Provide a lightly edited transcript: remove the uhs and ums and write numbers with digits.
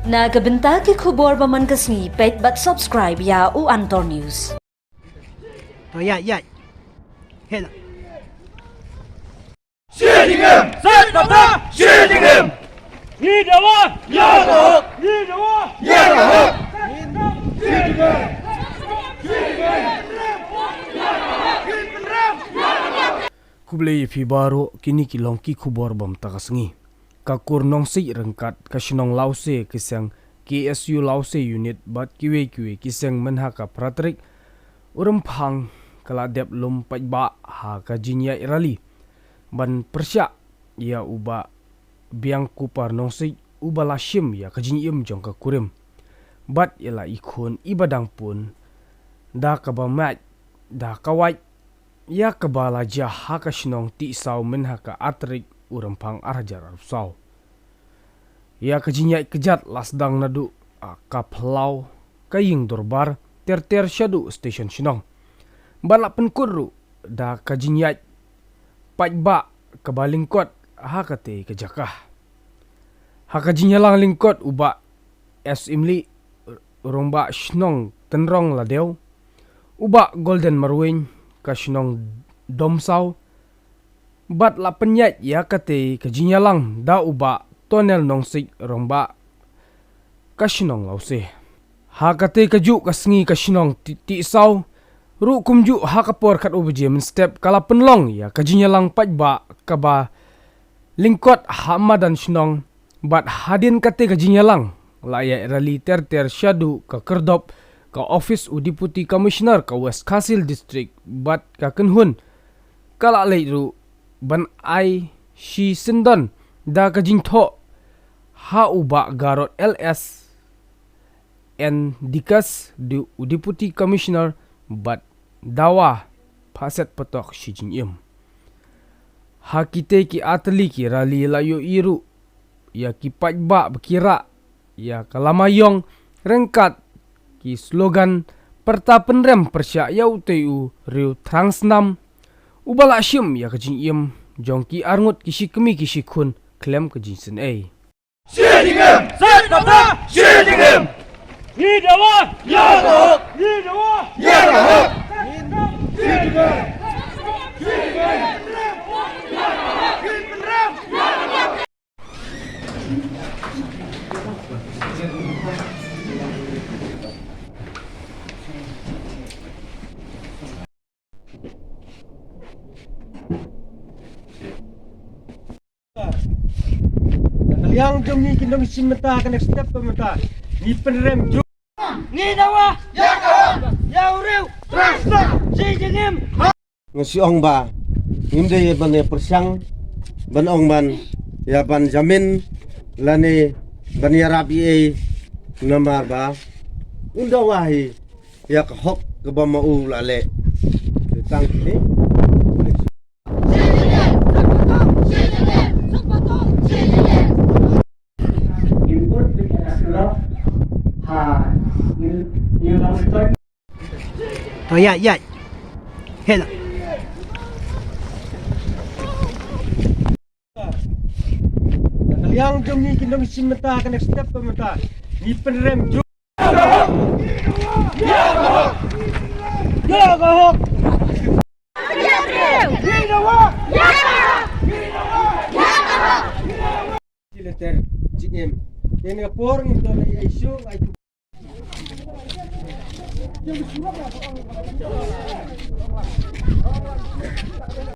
Nagabenta ki khubor baman kasni pet bat subscribe ya u Antor News. Ja. Hela. Schildingen! Zeitpapa! Schildingen! Niederwort! Jagerhoek! Niederwort! Jagerhoek! Schildingen! Kublai fi baro kini ki longki khubor bam takasngi kakur Nongsiej rengkat kasinong lause kisang KSU lause unit bat kiwe kisang menhaka pratrik urempang kala dep lum pajba ha kajinya irali ban persya ya uba Biangkupar Nongsiej uba lashim ya kajinyim jong kakurim bat ila ikun ibadang pun da kabamat da kawai ya kebala jah kasinong ti sau menhaka atrik urempang arjar arusau ya kajinya kejat lasdang nadu kaplau kaying dorbar ter syadu station sinong balak penkuru da kajinya pajba kebalingkot hakate kejakah hakajinya lang lingkot uba es imli romba sinong tenrong ladeu uba golden marwin kasinong domsau bat la penyat ya kate kajinya lang da uba tonel Nongsiej romba kasinong lause ha kate kaju kasngi kasinong ti sau ru kumju ha kapor kat ubje men step kala penlong ya kajinya lang pajba kaba lingkot hamadan sinong bat hadin kate kajinya lang la ya rally ter syadu ka kerdop ka office u deputy commissioner ka West Kasil district bat ka kenhun kala leiru ban ai shi sindon da kajintho ha uba garot LS and dikas di deputy commissioner bat dawa paset patok shi jinyim ha kite ki atli ki rali layo iru ya ki pajba bekira ya kalamayong rengkat ki slogan pertapen rem persya yau teu riu trangsnam ubala shim ya kajinyim jongki arngut kisi kemi kisi kun klem kajinsen ai Schildingen! Zeitpapa! Schildingen! Niederwort! Jagerhoek! Niederwort! Jagerhoek! Schildingen! Yang demi kindong simeta kan step pemeta. Ni penrem ju. Ni dawa! Jagerhoek! Yaureu! Rasta! Schildingen! Ngasiong ba hindi ban persyang ban ong ban ya ban jamin lani ban ya Raibi nama ba unda wahi ya hok ke ba mau lale tang ni Ja. Hela. Yang demi kindong simeta kan step pemeta. Ni penrem ju. Jagerhoek! Jagerhoek! Niederwort! letter jinem ini por ni to na isu